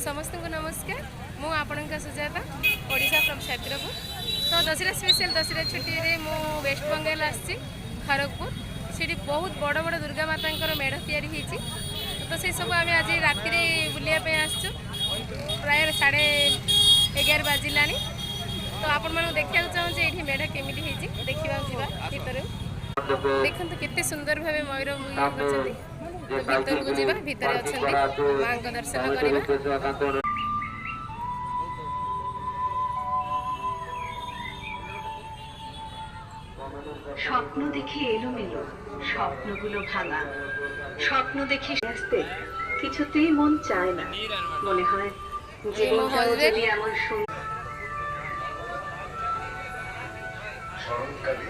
समस्त को नमस्कार मु आपणका सुजाता ओडिशा फ्रॉम छात्रपुर। तो दशहरा स्पेशल दशहरा छुट्टी रे मु वेस्ट बंगाल आसी खड़गपुर से बहुत बड़ बड़ दुर्गा माता मेढ़ तैयारी होती। तो से सब आम आज राति बुलापी आसचु प्राय 11:30 बाजिला। तो आपण मैं देखा चाहूँ ये मेढ़ केमी देखा भर देखो केते सुंदर भाव मयूर कर भीतर को जावा भितर अच्छा माँ को दर्शन करवा। স্বপ্ন দেখে এলোমেলো স্বপ্নগুলো ভাঙা স্বপ্ন দেখে আসতে কিছুতেই মন চায় না মনে হয় জীবনটাও যদি এমন শরৎকালে